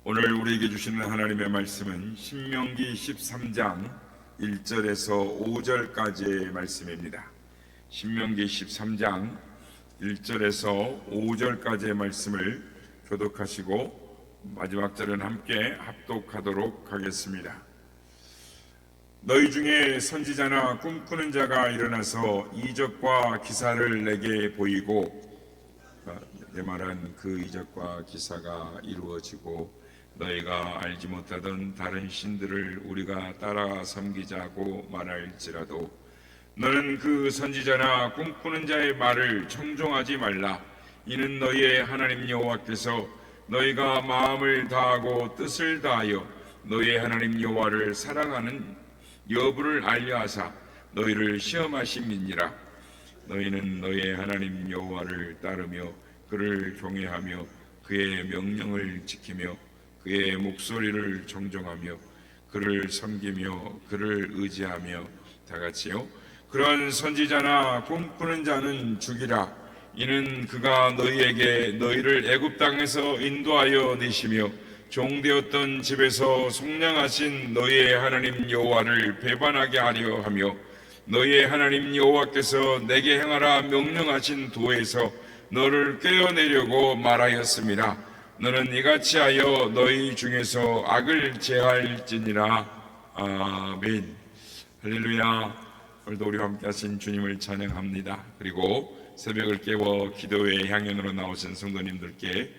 오늘 우리에게 주시는 하나님의 말씀은 신명기 13장 1절에서 5절까지의 말씀입니다. 신명기 13장 1절에서 5절까지의 말씀을 교독하시고 마지막 절은 함께 합독하도록 하겠습니다. 너희 중에 선지자나 꿈꾸는 자가 일어나서 이적과 기사를 내게 보이고, 내 말은 그 이적과 기사가 이루어지고 너희가 알지 못하던 다른 신들을 우리가 따라 섬기자고 말할지라도 너는 그 선지자나 꿈꾸는 자의 말을 청종하지 말라. 이는 너희의 하나님 여호와께서 너희가 마음을 다하고 뜻을 다하여 너희의 하나님 여호와를 사랑하는 여부를 알려하사 너희를 시험하심이니라. 너희는 너희의 하나님 여호와를 따르며 그를 경외하며 그의 명령을 지키며 그의 목소리를 정정하며 그를 섬기며 그를 의지하며, 다 같이요. 그런 선지자나 꿈꾸는 자는 죽이라. 이는 그가 너희에게 너희를 애굽 땅에서 인도하여 내시며 종되었던 집에서 속량하신 너희의 하나님 여호와를 배반하게 하려 하며 너희의 하나님 여호와께서 내게 행하라 명령하신 도에서 너를 꿰어내려고 말하였습니다. 너는 이같이 하여 너희 중에서 악을 제할지니라. 아멘. 할렐루야. 오늘도 우리와 함께 하신 주님을 찬양합니다. 그리고 새벽을 깨워 기도의 향연으로 나오신 성도님들께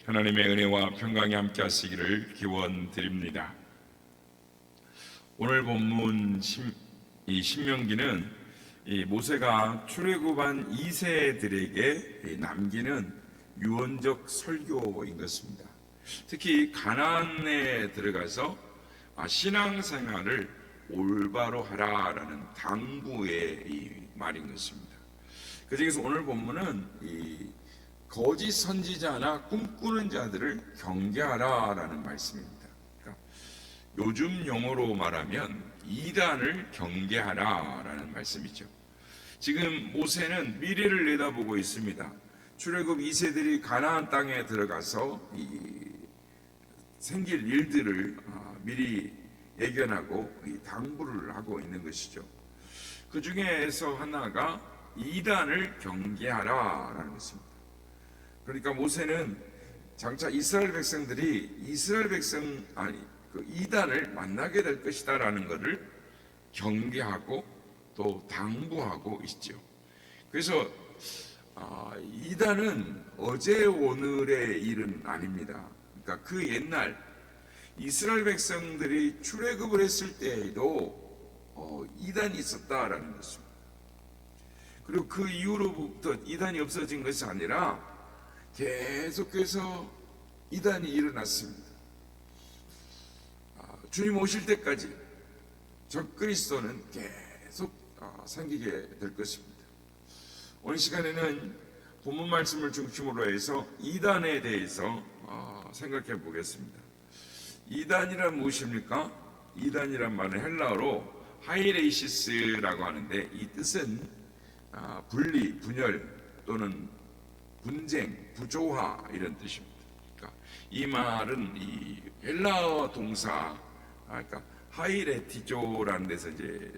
하나님의 은혜와 평강이 함께 하시기를 기원드립니다. 오늘 본문 이 신명기는 이 모세가 출애굽한 2세들에게 남기는 유언적 설교인 것입니다. 특히 가나안에 들어가서 신앙생활을 올바로 하라라는 당부의 이 말인 것입니다. 그중에서 오늘 본문은 이 거짓 선지자나 꿈꾸는 자들을 경계하라라는 말씀입니다. 그러니까 요즘 용어로 말하면 이단을 경계하라라는 말씀이죠. 지금 모세는 미래를 내다보고 있습니다. 출애굽 2세들이 가나안 땅에 들어가서 생길 일들을 미리 예견하고 당부를 하고 있는 것이죠. 그 중에서 하나가 이단을 경계하라라는 것입니다. 그러니까 모세는 장차 이스라엘 백성들이 이단을 만나게 될 것이다라는 것을 경계하고 또 당부하고 있죠. 그래서 이단은 어제 오늘의 일은 아닙니다. 그러니까 그 옛날 이스라엘 백성들이 출애굽을 했을 때에도 이단이 있었다라는 것입니다. 그리고 그 이후로부터 이단이 없어진 것이 아니라 계속해서 이단이 일어났습니다. 주님 오실 때까지 적그리스도는 계속 생기게 될 것입니다. 오늘 시간에는 본문 말씀을 중심으로 해서 이단에 대해서 생각해 보겠습니다. 이단이란 무엇입니까? 이단이란 말은 헬라어로 하이레이시스라고 하는데 이 뜻은 분리, 분열 또는 분쟁, 부조화 이런 뜻입니다. 그러니까 이 말은 이 헬라어 동사, 그러니까 하이레티조라는 데서 이제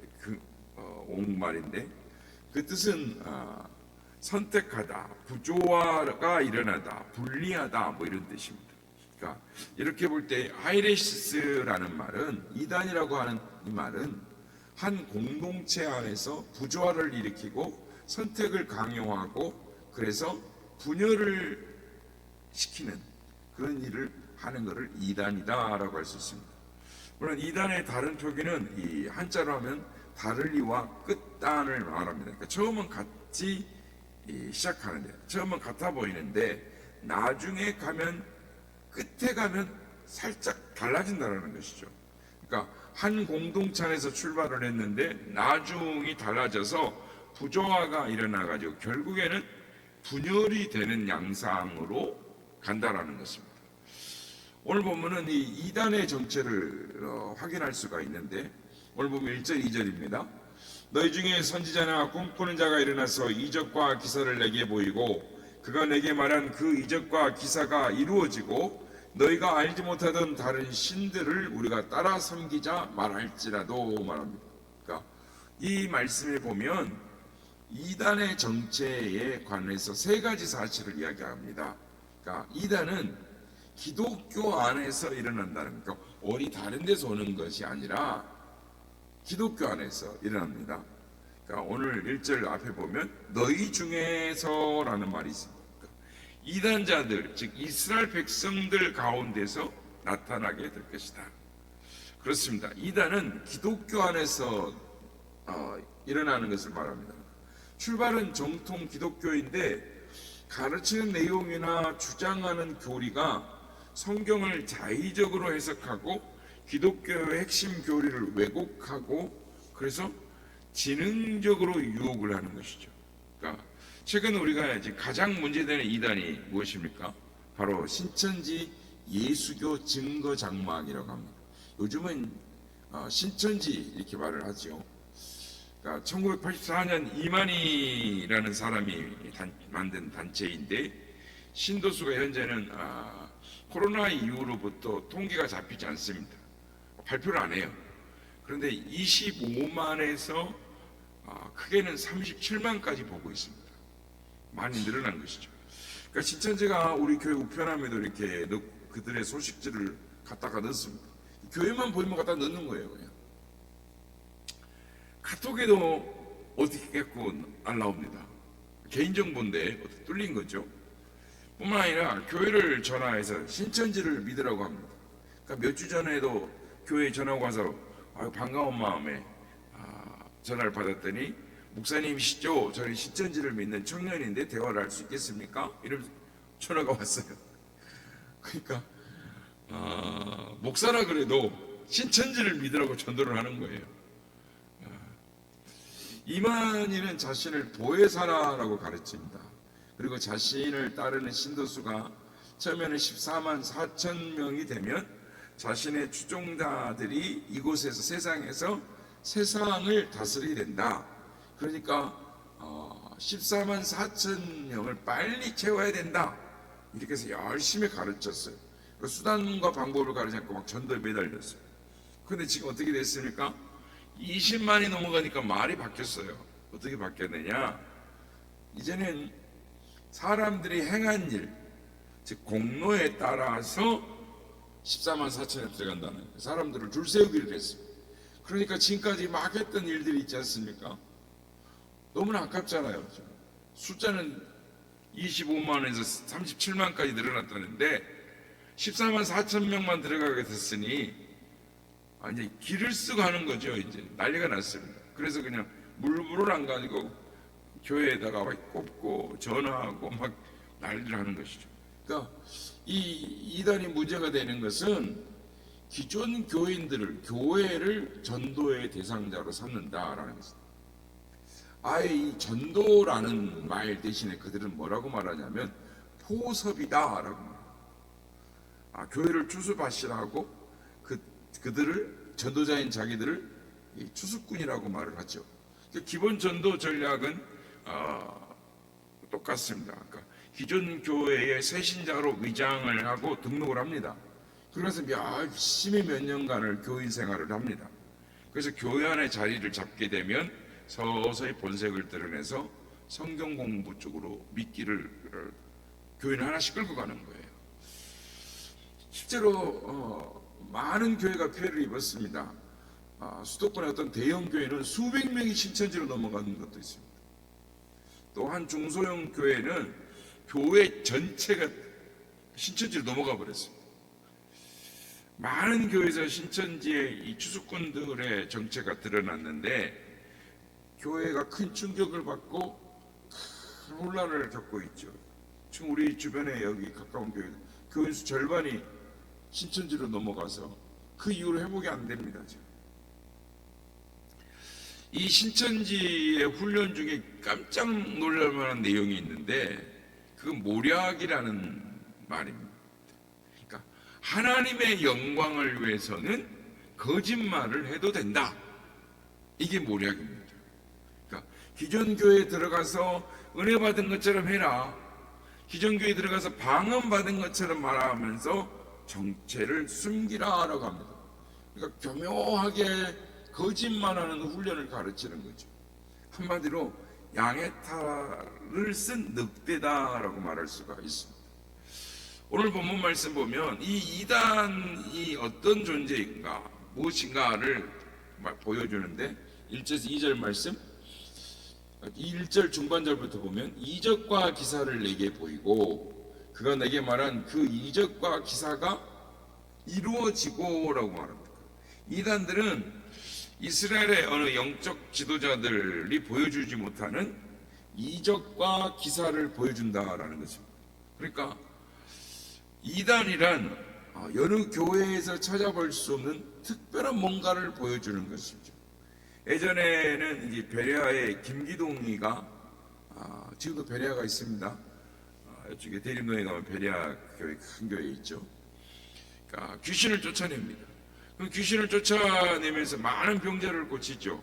온 말인데 그 뜻은 선택하다, 부조화가 일어나다, 분리하다 뭐 이런 뜻입니다. 그러니까 이렇게 볼 때 하이레시스라는 말은 이단이라고 하는 이 말은 한 공동체 안에서 부조화를 일으키고 선택을 강요하고 그래서 분열을 시키는 그런 일을 하는 것을 이단이다라고 할 수 있습니다. 물론 이단의 다른 표기는 이 한자로 하면 다를리와 끝단을 말합니다. 그러니까 처음은 같이 시작하는데, 처음은 같아 보이는데 나중에 가면, 끝에 가면 살짝 달라진다는 것이죠. 그러니까 한 공동체 안에서 출발을 했는데 나중이 달라져서 부조화가 일어나가지고 결국에는 분열이 되는 양상으로 간다라는 것입니다. 오늘 보면은 이 이단의 정체를 확인할 수가 있는데, 오늘 보면 1절 2절입니다. 너희 중에 선지자나 꿈꾸는 자가 일어나서 이적과 기사를 내게 보이고 그가 내게 말한 그 이적과 기사가 이루어지고 너희가 알지 못하던 다른 신들을 우리가 따라 섬기자 말할지라도 말합니다. 그러니까 이 말씀에 보면 이단의 정체에 관해서 세 가지 사실을 이야기합니다. 그러니까 이단은 기독교 안에서 일어난다는 거, 어디 다른 데서 오는 것이 아니라 기독교 안에서 일어납니다. 그러니까 오늘 1절 앞에 보면 너희 중에서라는 말이 있습니다. 이단자들, 즉 이스라엘 백성들 가운데서 나타나게 될 것이다. 그렇습니다. 이단은 기독교 안에서 일어나는 것을 말합니다. 출발은 정통 기독교인데 가르치는 내용이나 주장하는 교리가 성경을 자의적으로 해석하고 기독교의 핵심 교리를 왜곡하고 그래서 지능적으로 유혹을 하는 것이죠. 그러니까 최근 우리가 이제 가장 문제되는 이단이 무엇입니까? 바로 신천지 예수교 증거장막이라고 합니다. 요즘은 신천지 이렇게 말을 하죠. 그러니까 1984년 이만희라는 사람이 만든 단체인데 신도수가 현재는 코로나 이후로부터 통계가 잡히지 않습니다. 발표를 안 해요. 그런데 25만에서 크게는 37만까지 보고 있습니다. 많이 늘어난 것이죠. 그러니까 신천지가 우리 교회 우편함에도 이렇게 그들의 소식지를 갖다가 넣습니다. 교회만 보이면 갖다 넣는 거예요. 그냥. 카톡에도 어떻게 깨고 안 나옵니다. 개인정보인데 어떻게 뚫린 거죠. 뿐만 아니라 교회를 전화해서 신천지를 믿으라고 합니다. 그러니까 몇 주 전에도 교회에 전화가 와서 반가운 마음에 전화를 받았더니 목사님이시죠? 저는 신천지를 믿는 청년인데 대화를 할 수 있겠습니까? 이러면서 전화가 왔어요. 그러니까 목사라 그래도 신천지를 믿으라고 전도를 하는 거예요. 이만희는 자신을 보혜사라고 가르칩니다. 그리고 자신을 따르는 신도수가 처음에는 14만 4천 명이 되면 자신의 추종자들이 이곳에서 세상에서 세상을 다스리게 된다. 그러니까 14만 4천 명을 빨리 채워야 된다. 이렇게 해서 열심히 가르쳤어요. 그 수단과 방법을 가르치고 막 전도에 매달렸어요. 그런데 지금 어떻게 됐습니까? 20만이 넘어가니까 말이 바뀌었어요. 어떻게 바뀌었느냐? 이제는 사람들이 행한 일, 즉 공로에 따라서 14만 4천에 들어간다는 거예요. 사람들을 줄 세우기를 했습니다. 그러니까 지금까지 막 했던 일들이 있지 않습니까? 너무나 아깝잖아요. 숫자는 25만에서 37만까지 늘어났다는데 14만 4천 명만 들어가게 됐으니 이제 길을 쓰고 하는 거죠. 이제 난리가 났습니다. 그래서 그냥 물불을 안 가지고 교회에다가 꼽고 전화하고 막 난리를 하는 것이죠. 그러니까 이 이단이 문제가 되는 것은 기존 교인들을 교회를 전도의 대상자로 삼는다라는 것입니다. 아예 이 전도라는 말 대신에 그들은 뭐라고 말하냐면 포섭이다라고 말합니다. 교회를 추수받으라고 그들을 전도자인 자기들을 추수꾼이라고 말을 하죠. 그러니까 기본 전도 전략은 똑같습니다. 그러니까 기존 교회의 새신자로 위장을 하고 등록을 합니다. 그래서 열심히 몇 년간을 교인 생활을 합니다. 그래서 교회 안에 자리를 잡게 되면 서서히 본색을 드러내서 성경 공부 쪽으로 미끼를 교인을 하나씩 끌고 가는 거예요. 실제로 많은 교회가 피해를 입었습니다. 수도권의 어떤 대형 교회는 수백 명이 신천지로 넘어가는 것도 있습니다. 또 한 중소형 교회는 교회 전체가 신천지로 넘어가 버렸습니다. 많은 교회에서 신천지의 이 추수꾼들의 정체가 드러났는데 교회가 큰 충격을 받고 큰 혼란을 겪고 있죠. 지금 우리 주변에 여기 가까운 교인 수 절반이 신천지로 넘어가서 그 이후로 회복이 안 됩니다. 지금. 이 신천지의 훈련 중에 깜짝 놀랄 만한 내용이 있는데 그건 모략이라는 말입니다. 그러니까 하나님의 영광을 위해서는 거짓말을 해도 된다. 이게 모략입니다. 그러니까 기존 교회에 들어가서 은혜 받은 것처럼 해라. 기존 교회에 들어가서 방언 받은 것처럼 말하면서 정체를 숨기라라고 합니다. 그러니까 교묘하게 거짓말하는 훈련을 가르치는 거죠. 한마디로 양의 탈을 쓴 늑대다라고 말할 수가 있습니다. 오늘 본문 말씀 보면 이 이단이 어떤 존재인가 무엇인가를 보여주는데 1절에서 2절 말씀 1절 중반절부터 보면 이적과 기사를 내게 보이고 그가 내게 말한 그 이적과 기사가 이루어지고 라고 말합니다. 이단들은 이스라엘의 어느 영적 지도자들이 보여주지 못하는 이적과 기사를 보여준다라는 것입니다. 그러니까 이단이란 여러 교회에서 찾아볼 수 없는 특별한 뭔가를 보여주는 것이죠. 예전에는 이제 베레아의 김기동이가 지금도 베레아가 있습니다. 이쪽에 대림동에 가면 베레아 교회 큰 교회 있죠. 그러니까 귀신을 쫓아냅니다. 그 귀신을 쫓아내면서 많은 병자를 고치죠.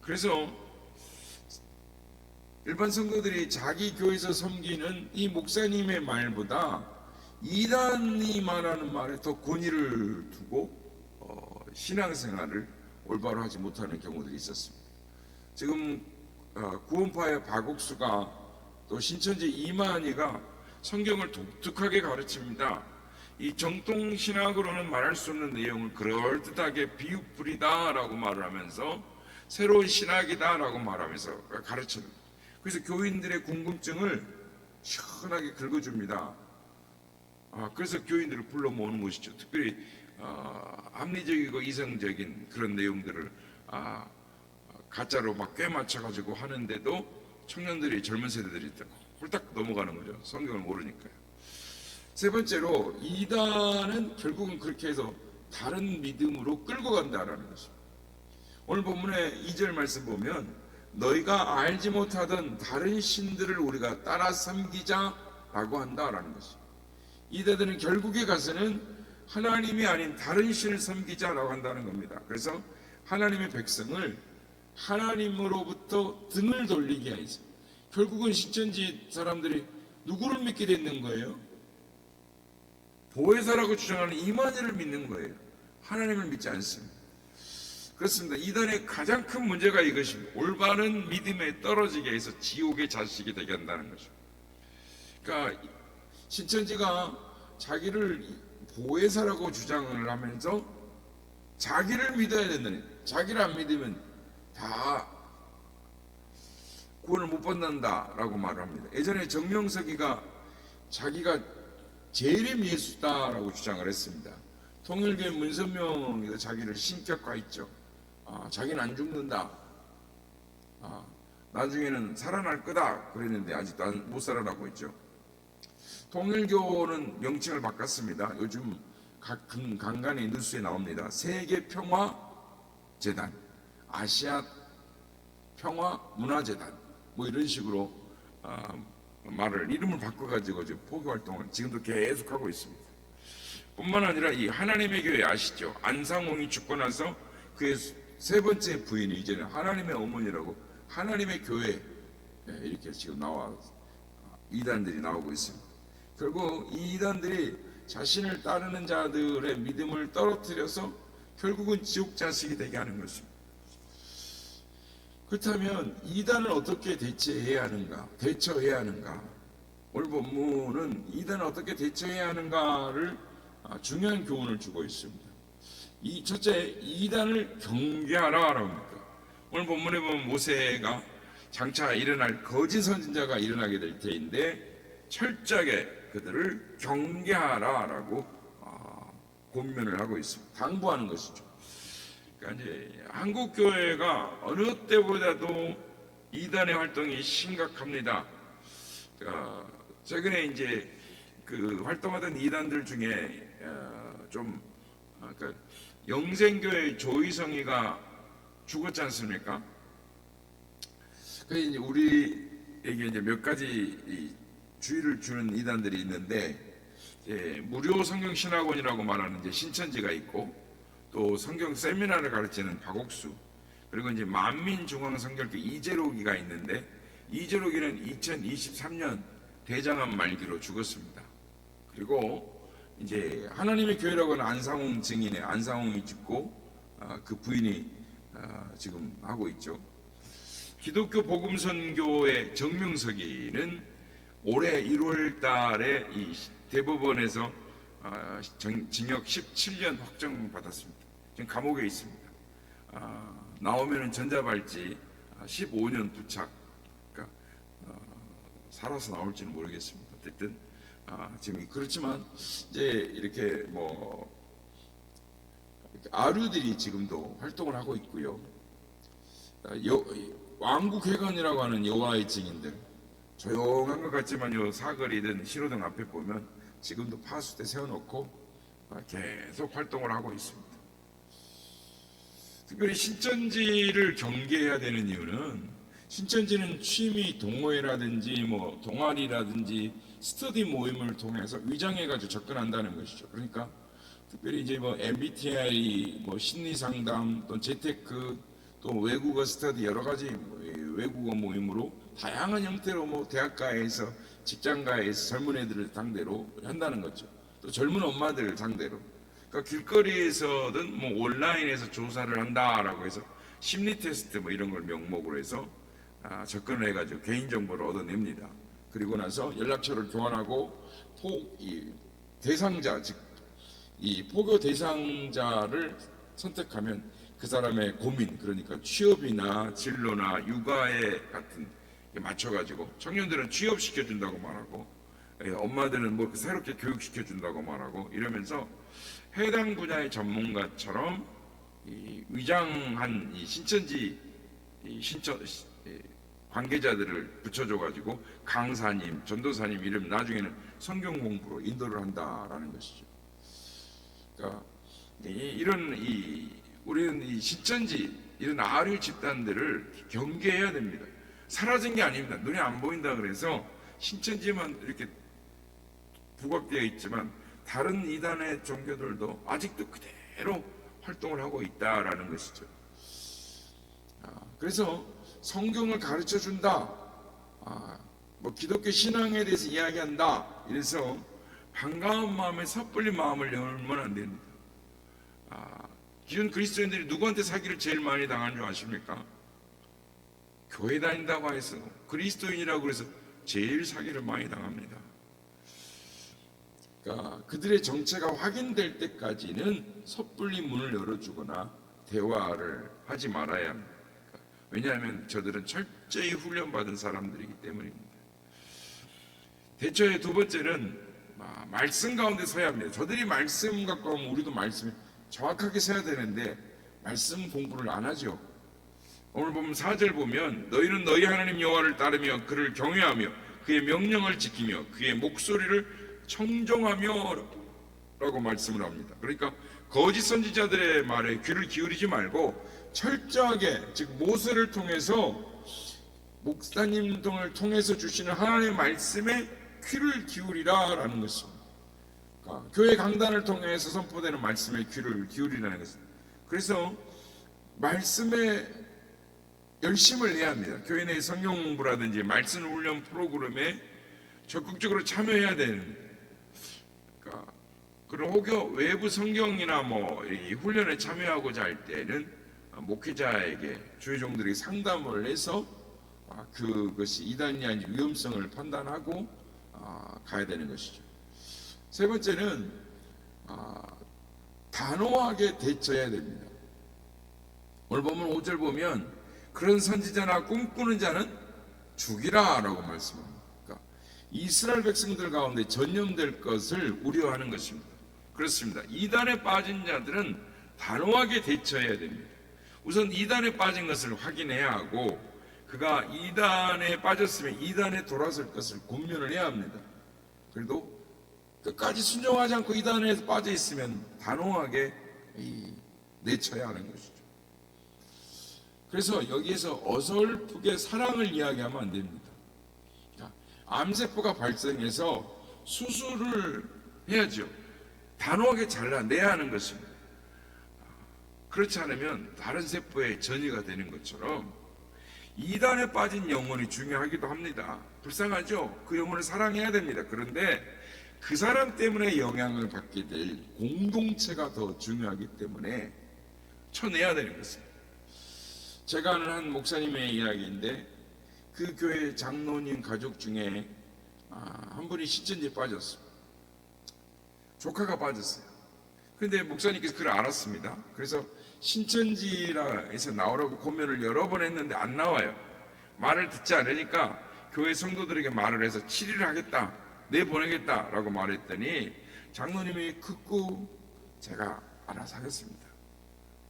그래서 일반 성도들이 자기 교회에서 섬기는 이 목사님의 말보다 이단이 말하는 말에 더 권위를 두고 신앙생활을 올바로 하지 못하는 경우들이 있었습니다. 지금 구원파의 박옥수가 또 신천지 이만희가 성경을 독특하게 가르칩니다. 이 정통신학으로는 말할 수 없는 내용을 그럴듯하게 비읍부리다라고 말을 하면서 새로운 신학이다라고 말하면서 가르치는 거예요. 그래서 교인들의 궁금증을 시원하게 긁어줍니다. 그래서 교인들을 불러 모으는 것이죠. 특별히 합리적이고 이성적인 그런 내용들을 가짜로 막 꿰맞춰가지고 하는데도 청년들이 젊은 세대들이 홀딱 넘어가는 거죠. 성경을 모르니까요. 세 번째로 이단은 결국은 그렇게 해서 다른 믿음으로 끌고 간다라는 것입니다. 오늘 본문의 2절 말씀 보면 너희가 알지 못하던 다른 신들을 우리가 따라 섬기자라고 한다라는 것입니다. 이단들은 결국에 가서는 하나님이 아닌 다른 신을 섬기자라고 한다는 겁니다. 그래서 하나님의 백성을 하나님으로부터 등을 돌리게 하죠. 결국은 신천지 사람들이 누구를 믿게 됐는 거예요? 보혜사라고 주장하는 이만희를 믿는 거예요. 하나님을 믿지 않습니다. 그렇습니다. 이단의 가장 큰 문제가 이것입니다. 올바른 믿음에 떨어지게 해서 지옥의 자식이 되게 한다는 거죠. 그러니까 신천지가 자기를 보혜사라고 주장을 하면서 자기를 믿어야 된다는, 자기를 안 믿으면 다 구원을 못 받는다라고 말을 합니다. 예전에 정명석이가 자기가 재림 예수다라고 주장을 했습니다. 통일교회 문선명이 자기를 신격화했죠. 자기는 안 죽는다. 나중에는 살아날 거다 그랬는데 아직도 못 살아나고 있죠. 통일교는 명칭을 바꿨습니다. 요즘 각 간간히 뉴스에 나옵니다. 세계평화재단, 아시아 평화문화재단 뭐 이런 식으로 이름을 바꿔가지고 지금 포교 활동을 지금도 계속하고 있습니다. 뿐만 아니라 이 하나님의 교회 아시죠? 안상홍이 죽고 나서 그의 세 번째 부인이 이제는 하나님의 어머니라고 하나님의 교회 이렇게 지금 이단들이 나오고 있습니다. 결국 이 이단들이 자신을 따르는 자들의 믿음을 떨어뜨려서 결국은 지옥 자식이 되게 하는 것입니다. 그렇다면 이단을 어떻게 대처해야 하는가? 오늘 본문은 이단을 어떻게 대처해야 하는가를 중요한 교훈을 주고 있습니다. 첫째, 이단을 경계하라라고 합니다. 오늘 본문에 보면 모세가 장차 일어날 거짓 선지자가 일어나게 될 때인데 철저하게 그들을 경계하라라고 권면을 하고 있습니다. 당부하는 것이죠. 그러니까 이제 한국 교회가 어느 때보다도 이단의 활동이 심각합니다. 그러니까 최근에 이제 그 활동하던 이단들 중에 그러니까 영생교회 조희성이가 죽었지 않습니까? 그래서 이제 우리에게 이제 몇 가지 주의를 주는 이단들이 있는데, 무료 성경 신학원이라고 말하는 이제 신천지가 있고, 또 성경 세미나를 가르치는 박옥수, 그리고 이제 만민중앙성결교 이재록이가 있는데, 이재록이는 2023년 대장암 말기로 죽었습니다. 그리고 이제 하나님의 교회라고 하는 안상홍 증인의 안상홍이 짓고 그 부인이 지금 하고 있죠. 기독교 복음선교의 정명석이는 올해 1월 달에 이 대법원에서 징역 17년 확정받았습니다. 지금 감옥에 있습니다. 나오면은 전자발찌 15년 부착. 그러니까 살아서 나올지는 모르겠습니다. 어쨌든 지금 그렇지만 이제 이렇게 뭐 아류들이 지금도 활동을 하고 있고요. 왕국회관이라고 하는 여호와의 증인들, 조용한 것 같지만요, 사거리든 신호등 앞에 보면 지금도 파수대 세워놓고 계속 활동을 하고 있습니다. 특별히 신천지를 경계해야 되는 이유는, 신천지는 취미 동호회라든지 뭐 동아리라든지 스터디 모임을 통해서 위장해가지고 접근한다는 것이죠. 그러니까 특별히 이제 뭐 MBTI, 뭐 심리 상담, 또 재테크, 또 외국어 스터디 여러 가지 외국어 모임으로 다양한 형태로 뭐 대학가에서 직장가에서 젊은 애들을 상대로 한다는 거죠. 또 젊은 엄마들 상대로. 그러니까 길거리에서든 뭐 온라인에서 조사를 한다라고 해서 심리 테스트 뭐 이런 걸 명목으로 해서 접근을 해가지고 개인 정보를 얻어냅니다. 그리고 나서 연락처를 교환하고 대상자, 즉 이 포교 대상자를 선택하면 그 사람의 고민, 그러니까 취업이나 진로나 육아에 같은 맞춰가지고, 청년들은 취업시켜준다고 말하고, 엄마들은 뭐 새롭게 교육시켜준다고 말하고, 이러면서 해당 분야의 전문가처럼 위장한 이 신천지 관계자들을 붙여줘가지고 강사님, 전도사님 이름 나중에는 성경 공부로 인도를 한다라는 것이죠. 그러니까 우리는 이 신천지 이런 아류 집단들을 경계해야 됩니다. 사라진 게 아닙니다. 눈에 안 보인다 그래서 신천지만 이렇게 부각되어 있지만 다른 이단의 종교들도 아직도 그대로 활동을 하고 있다라는 것이죠. 그래서 성경을 가르쳐 준다, 뭐 기독교 신앙에 대해서 이야기한다, 이래서 반가운 마음에 섣불리 마음을 열면 안 됩니다. 기존 그리스도인들이 누구한테 사기를 제일 많이 당한 줄 아십니까? 교회 다닌다고 해서 그리스도인이라고 해서 제일 사기를 많이 당합니다. 그러니까 그들의 정체가 확인될 때까지는 섣불리 문을 열어주거나 대화를 하지 말아야 합니다. 왜냐하면 저들은 철저히 훈련받은 사람들이기 때문입니다. 대처의 두 번째는 말씀 가운데 서야 합니다. 저들이 말씀 갖고 오면 우리도 말씀 정확하게 서야 되는데 말씀 공부를 안 하죠. 오늘 보면 4절 보면 너희는 너희 하나님 여호와를 따르며 그를 경외하며 그의 명령을 지키며 그의 목소리를 청종하며 라고 말씀을 합니다. 그러니까 거짓 선지자들의 말에 귀를 기울이지 말고 철저하게, 즉 모세를 통해서 목사님 등을 통해서 주시는 하나님의 말씀에 귀를 기울이라 라는 것입니다. 그러니까 교회 강단을 통해서 선포되는 말씀에 귀를 기울이라는 것입니다. 그래서 말씀에 열심을 내야 합니다. 교회 내 성경 공부라든지 말씀 훈련 프로그램에 적극적으로 참여해야 되는, 그러니까 그런 혹여 외부 성경이나 뭐 이 훈련에 참여하고자 할 때는 목회자에게 주의종들이 상담을 해서 그것이 이단이 아닌 위험성을 판단하고 가야 되는 것이죠. 세 번째는 단호하게 대처해야 됩니다. 오늘 보면 5절 보면 그런 선지자나 꿈꾸는 자는 죽이라 라고 말씀합니다. 그러니까 이스라엘 백성들 가운데 전염될 것을 우려하는 것입니다. 그렇습니다. 이단에 빠진 자들은 단호하게 대처해야 됩니다. 우선 이단에 빠진 것을 확인해야 하고 그가 이단에 빠졌으면 이단에 돌아설 것을 권면을 해야 합니다. 그래도 끝까지 순종하지 않고 이단에 빠져 있으면 단호하게 내쳐야 하는 것이죠. 그래서 여기에서 어설프게 사랑을 이야기하면 안 됩니다. 암세포가 발생해서 수술을 해야죠. 단호하게 잘라내야 하는 것입니다. 그렇지 않으면 다른 세포에 전이가 되는 것처럼 이단에 빠진 영혼이 중요하기도 합니다. 불쌍하죠? 그 영혼을 사랑해야 됩니다. 그런데 그 사람 때문에 영향을 받게 될 공동체가 더 중요하기 때문에 쳐내야 되는 것입니다. 제가 아는 한 목사님의 이야기인데 그 교회 장로님 가족 중에 한 분이 신천지에 빠졌어요. 조카가 빠졌어요. 그런데 목사님께서 그걸 알았습니다. 그래서 신천지라에서 나오라고 고면을 여러 번 했는데 안 나와요. 말을 듣지 않으니까 교회 성도들에게 말을 해서 7일을 하겠다, 내보내겠다라고 말했더니 장로님이 극구 제가 알아서 하겠습니다.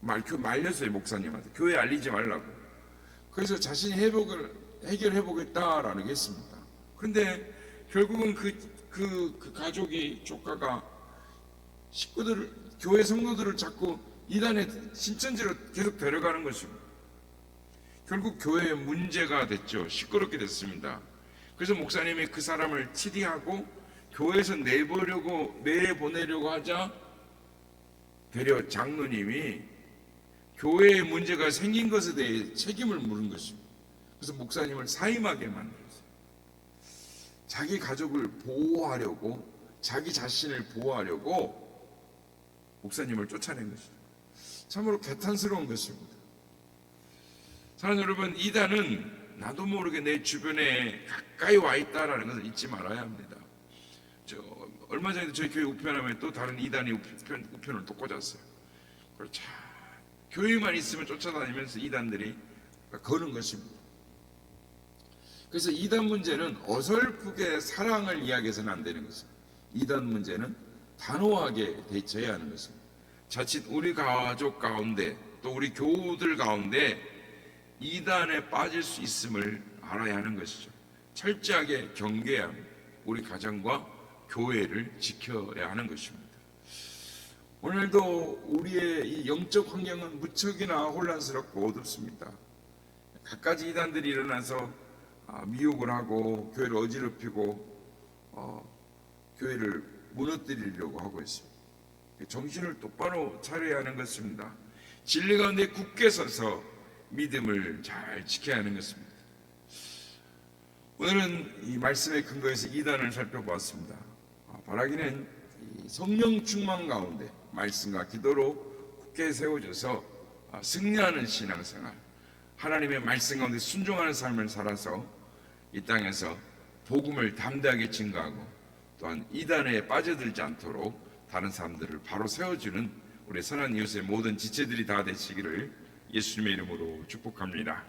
말렸어요, 목사님한테. 교회 알리지 말라고. 그래서 자신이 해결해 보겠다라는 게 했습니다. 그런데 결국은 그 가족이, 조카가 교회 성도들을 자꾸 이단의 신천지로 계속 데려가는 것입니다. 결국 교회에 문제가 됐죠. 시끄럽게 됐습니다. 그래서 목사님이 그 사람을 치리하고 교회에서 내보내려고 하자 되려 장로님이 교회에 문제가 생긴 것에 대해 책임을 물은 것입니다. 그래서 목사님을 사임하게 만들었어요. 자기 가족을 보호하려고, 자기 자신을 보호하려고 목사님을 쫓아낸 것입니다. 참으로 개탄스러운 것입니다. 사랑하는 여러분, 이단은 나도 모르게 내 주변에 가까이 와 있다라는 것을 잊지 말아야 합니다. 얼마 전에도 저희 교회 우편함에 또 다른 이단이 우편을 또 꽂았어요. 그렇죠. 교회만 있으면 쫓아다니면서 이단들이 거는 것입니다. 그래서 이단 문제는 어설프게 사랑을 이야기해서는 안 되는 것입니다. 이단 문제는 단호하게 대처해야 하는 것입니다. 자칫 우리 가족 가운데 또 우리 교우들 가운데 이단에 빠질 수 있음을 알아야 하는 것이죠. 철저하게 경계해야 합니다. 우리 가정과 교회를 지켜야 하는 것입니다. 오늘도 우리의 이 영적 환경은 무척이나 혼란스럽고 어둡습니다. 갖가지 이단들이 일어나서 미혹을 하고 교회를 어지럽히고 교회를 무너뜨리려고 하고 있습니다. 정신을 똑바로 차려야 하는 것입니다. 진리 가운데 굳게 서서 믿음을 잘 지켜야 하는 것입니다. 오늘은 이 말씀의 근거에서 이단을 살펴보았습니다. 바라기는 성령 충만 가운데 말씀과 기도로 굳게 세워져서 승리하는 신앙생활, 하나님의 말씀 가운데 순종하는 삶을 살아서 이 땅에서 복음을 담대하게 증거하고 또한 이단에 빠져들지 않도록 다른 사람들을 바로 세워주는 우리 선한 이웃의 모든 지체들이 다 되시기를 예수님의 이름으로 축복합니다.